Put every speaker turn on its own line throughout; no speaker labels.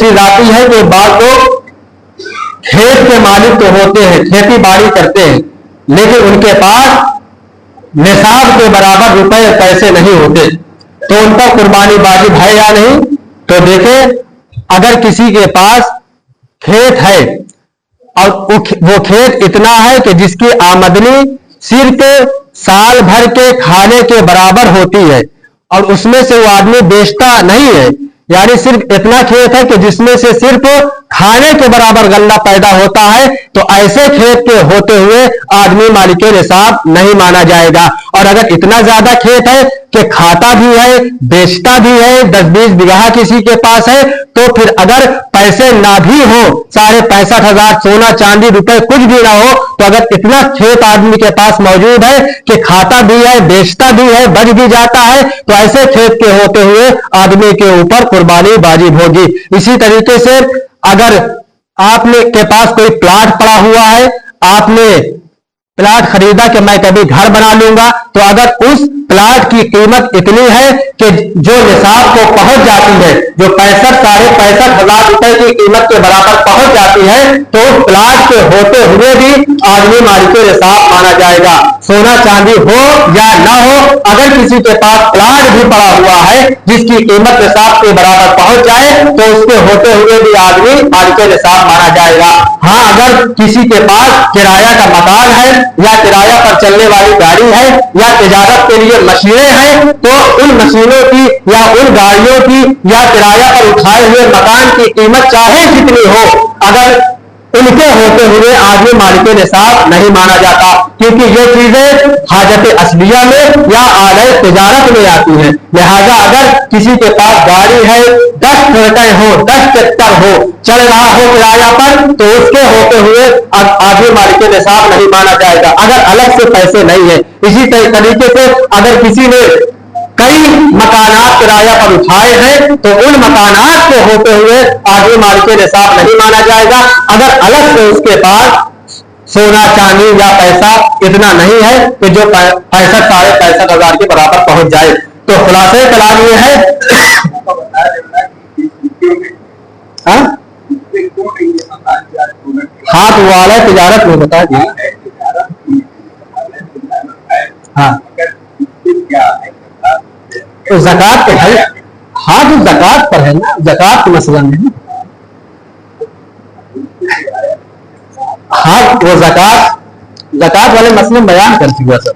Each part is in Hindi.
चीज आती है कि बात लोग खेत के मालिक तो होते हैं, खेती बाड़ी करते हैं, लेकिन उनके पास निसाब के बराबर रुपए पैसे नहीं होते, तो उन पर कुर्बानी वाजिब है या नहीं? तो देखें, अगर किसी के पास खेत है और वो खेत इतना है कि जिसकी आमदनी सिर्फ साल भर के खाने के बराबर होती है और उसमें से वो आदमी बेचता नहीं है, यानी सिर्फ इतना खेत है कि जिसमें से सिर्फ खाने के बराबर गल्ला पैदा होता है, तो ऐसे खेत के होते हुए आदमी मालिक निसाब नहीं माना जाएगा। और अगर इतना ज्यादा खेत है कि खाता भी है बेचता भी है, 10-20 बीघा किसी के पास है, तो फिर अगर पैसे ना भी हो, 65,500 सोना चांदी रुपए कुछ भी ना हो, तो अगर इतना खेत आदमी के पास मौजूद है कि खाता भी है बेचता भी है बच भी जाता है, तो ऐसे खेत के होते हुए आदमी के ऊपर कुर्बानी वाजिब होगी। इसी तरीके से अगर आपने के पास कोई प्लाट पड़ा हुआ है, आपने प्लाट खरीदा कि मैं कभी घर बना लूंगा, तो अगर उस प्लाट की कीमत इतनी है कि जो निसाब को पहुंच जाती है, जो 65,000 रुपए की कीमत के बराबर पहुंच जाती है, तो प्लाट के होते हुए भी आदमी मालिक निसाब माना जाएगा। सोना चांदी हो या ना हो, अगर किसी के पास प्लाट भी पड़ा हुआ है जिसकी कीमत निसाब के बराबर पहुंच जाए, तो उसके होते हुए भी आदमी मालिक निसाब माना जाएगा। हाँ, अगर किसी के पास किराया का मकान है या किराया पर चलने वाली गाड़ी है या तिजारत के लिए मशीनें हैं, तो उन मशीनों की या उन गाड़ियों की या किराया पर उठाए हुए मकान की कीमत चाहे जितनी हो, अगर उनके होते हुए आदमी मालिक निसाब नहीं माना जाता, क्योंकि ये चीजें हाजत असलिया में या आदाय तिजारत में आती हैं। लिहाजा अगर किसी के पास गाड़ी है, 10 ट्रैक्टर हो 10 ट्रैक्टर हो चल रहा हो किराया पर, तो उसके होते हुए आदमी मालिक निसाब नहीं माना जाएगा, अगर अलग से पैसे नहीं है। इसी तरीके से अगर किसी ने कई मकानात किराया पर उठाए हैं, तो उन मकानात के होते हुए आदमी मालिक निसाब नहीं माना जाएगा, अगर अलग से उसके पास सोना चांदी या पैसा इतना नहीं है कि जो 65,000 के बराबर पहुंच जाए। तो खुलासे कलाम ये है हाँ, तो वाला तिजारत में बता दिया। हाँ, तो ज़कात पे है। हाँ, तो ज़कात पर है ना, ज़कात का मसला नहीं। हाँ, वो ज़कात वाले मसले बयान कर चुका सब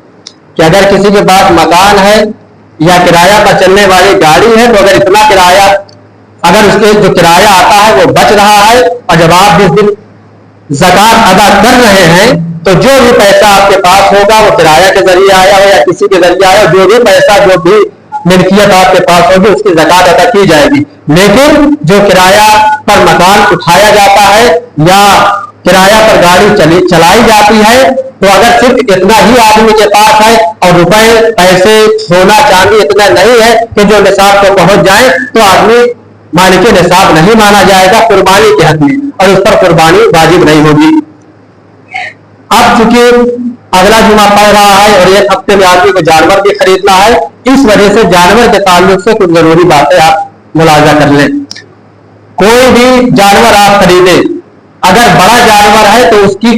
कि अगर किसी के पास मकान है या किराया पर चलने वाली गाड़ी है, तो अगर इतना किराया, अगर उसके जो किराया आता है वो बच रहा है, और जब आप जिस दिन ज़कात अदा कर रहे हैं, तो जो भी पैसा आपके पास होगा वो किराया के जरिए आया हो या किसी के जरिए आया हो, जो भी पैसा जो भी मिल्कियत आपके पास होगी उसकी ज़कात अदा की जाएगी। लेकिन जो किराया पर मकान उठाया जाता है या किराया पर गाड़ी चलाई जाती है, तो अगर सिर्फ इतना ही आदमी के पास है और रुपए पैसे सोना चांदी इतना नहीं है कि जो निसाब को पहुंच जाए, तो आदमी मालिक निसाब नहीं माना जाएगा कुर्बानी के हक में, और उस पर कुर्बानी वाजिब नहीं होगी। अब चूंकि अगला जुमा पड़ रहा है और एक हफ्ते में आदमी को जानवर भी खरीदना है, इस वजह से जानवर के ताल्लुक से कुछ जरूरी बातें आप मुलाजा कर लें। कोई भी जानवर आप खरीदे, अगर बड़ा जानवर है तो उसकी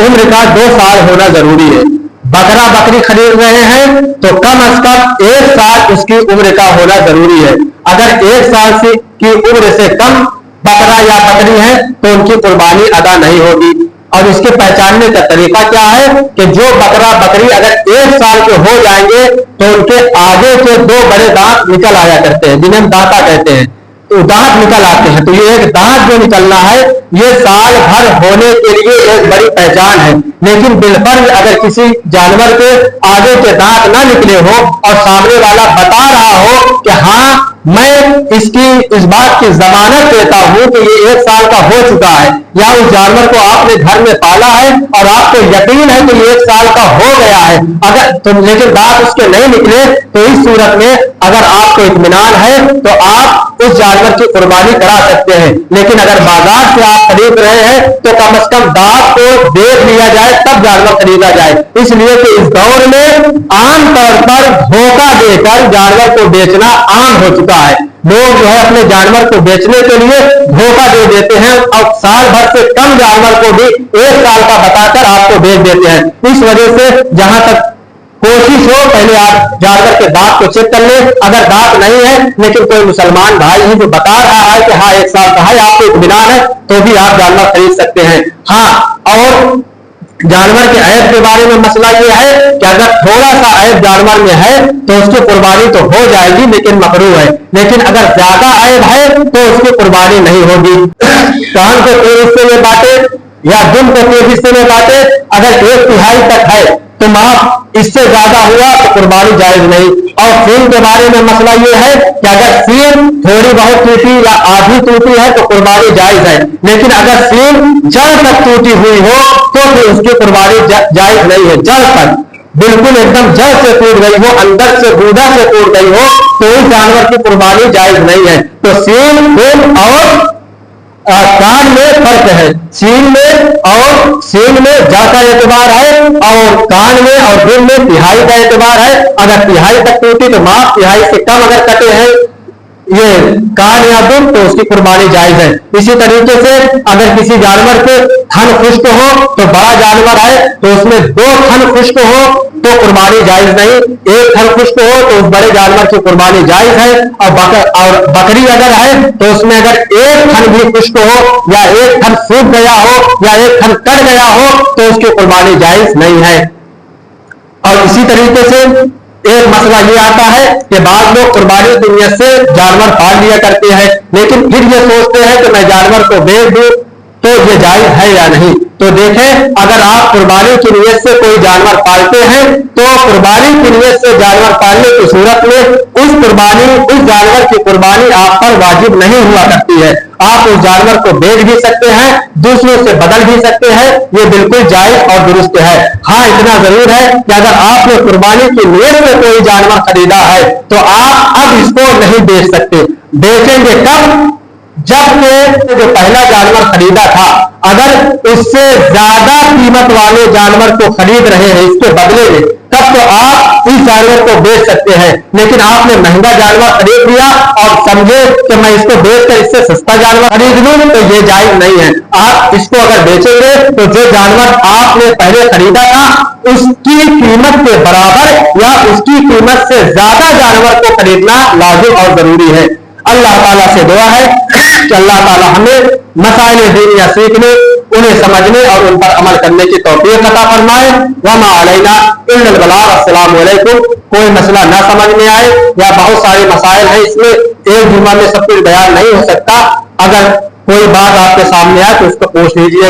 उम्र का 2 साल होना जरूरी है। बकरा बकरी खरीद रहे हैं तो कम से कम 1 साल उसकी उम्र का होना जरूरी है। अगर 1 साल की उम्र से कम बकरा या बकरी है तो उनकी कुर्बानी अदा नहीं होगी। और इसके पहचानने का तरीका क्या है कि जो बकरा बकरी अगर 1 साल के हो जाएंगे तो उनके आगे के 2 बड़े दांत निकल आया करते हैं, जिन्हें हम दांता कहते हैं, तो दांत निकल आते हैं। तो ये एक दांत जो निकलना है ये साल भर होने के लिए एक बड़ी पहचान है। लेकिन बिलफर्ज अगर किसी जानवर के आगे के दांत ना निकले हो और सामने वाला बता रहा हो कि हाँ मैं इस बात की जमानत देता हूं कि ये 1 साल का हो चुका है, या उस जानवर को आपने घर में पाला है और आपको यकीन है कि ये 1 साल का हो गया है, अगर तो लेकिन दांत उसके नहीं निकले, तो इस सूरत में अगर आपको इत्मीनान है तो आप उस जानवर की कुर्बानी करा सकते हैं। लेकिन अगर बाजार से आप खरीद रहे हैं तो कम से कम दांत को देख लिया जाए तब जानवर खरीदा जाए, इसलिए कि इस दौर में आमतौर पर धोखा देकर जानवर को बेचना आम हो चुका है। लोग जो है अपने जानवर को बेचने के लिए धोखा दे देते हैं और साल भर से कम जानवर को भी 1 साल का बताकर आपको बेच देते हैं। इस वजह से जहां तक कोशिश हो, पहले आप जानवर के दांत को चेक कर ले। अगर दांत नहीं है लेकिन कोई मुसलमान भाई है जो बता रहा है कि हाँ 1 साल का है, आपको इत्मीनान है, तो भी आप जानवर खरीद सकते हैं। हाँ, और जानवर के ऐब के बारे में मसला यह है कि अगर थोड़ा सा ऐब जानवर में है तो उसकी कुर्बानी तो हो जाएगी लेकिन मकरूह है। लेकिन अगर ज्यादा ऐब है तो उसकी कुर्बानी नहीं होगी। कान को 3 हिस्से में बांटे या दुम को 3 हिस्से में बांटे, अगर 1/3 तक है तो माफ, इससे ज्यादा हुआ तो कुर्बानी जायज नहीं। और सीन के बारे में मसला यह है कि अगर सीन थोड़ी बहुत टूटी या आधी टूटी है तो कुर्बानी जायज है, लेकिन अगर सीन जड़ तक टूटी हुई हो तो फिर उसकी कुर्बानी जायज नहीं है। जड़ तक बिल्कुल एकदम जड़ से टूट गई हो, अंदर से गूदा से टूट गई हो, तो इस जानवर की कुर्बानी जायज नहीं है। तो सीन, दिल और कान में फर्क है। सीन में जा का एतबार है और कान में और दिल में तिहाई का एतबार है। अगर तिहाई तक टूटी तो माफ, तिहाई से कम अगर कटे हैं ये कान या दिल तो उसकी कुर्बानी जायज है। इसी तरीके से अगर किसी जानवर के थन खुश्क हो, तो बड़ा जानवर है तो उसमें 2 थन खुश्क हो तो कुर्बानी जायज नहीं, 1 थन खुश्क हो तो उस बड़े जानवर की कुर्बानी जायज है। और बकरी अगर है तो उसमें अगर 1 थन भी खुश्क हो या 1 थन सूख गया हो या 1 थन कट गया हो तो उसकी कुर्बानी जायज नहीं है। और इसी तरीके से एक मसला ये आता है कि बाद लोग कुर्बानी की नीयत से जानवर पाल लिया करते हैं, लेकिन फिर ये सोचते हैं कि मैं जानवर को बेच दूं तो ये जायज है या नहीं। तो देखें, अगर आप कुर्बानी की नीयत से कोई जानवर पालते हैं तो कुर्बानी की नीयत से जानवर पालने की सूरत में उस जानवर की कुर्बानी आप पर वाजिब नहीं हुआ करती है। आप उस जानवर को बेच भी सकते हैं, दूसरों से बदल भी सकते हैं, ये बिल्कुल जायज और दुरुस्त है। हाँ, इतना जरूर है कि अगर आपने कुर्बानी की नीयत से कोई जानवर खरीदा है तो आप अब इसको नहीं बेच सकते। बेचेंगे कब? जबकि जो पहला जानवर खरीदा था, अगर उससे ज्यादा कीमत वाले जानवर को खरीद रहे हैं इसके बदले में, तब तो आप इस जानवर को बेच सकते हैं। लेकिन आपने महंगा जानवर खरीद लिया और समझे कि मैं इसको बेचकर इससे सस्ता जानवर खरीद लूं, तो ये जायज नहीं है। आप इसको अगर बेचेंगे तो जो जानवर आपने पहले खरीदा था उसकी कीमत के बराबर या उसकी कीमत से ज्यादा जानवर को खरीदना लाजिम और जरूरी है। अल्लाह ताला से दुआ है कि अल्लाह ताला हमें मसाइल दीनिया सीखने, उन्हें समझने और उन पर अमल करने की तौफीक अता फरमाए। वमा अलैना इल्लल बलाग। अस्सलामु अलैकुम। कोई मसला ना समझ में आए या बहुत सारे मसाइल हैं, इसमें एक जुम्मा में सब कुछ बयान नहीं हो सकता, अगर कोई बात आपके सामने आए तो उसको पूछ लीजिएगा।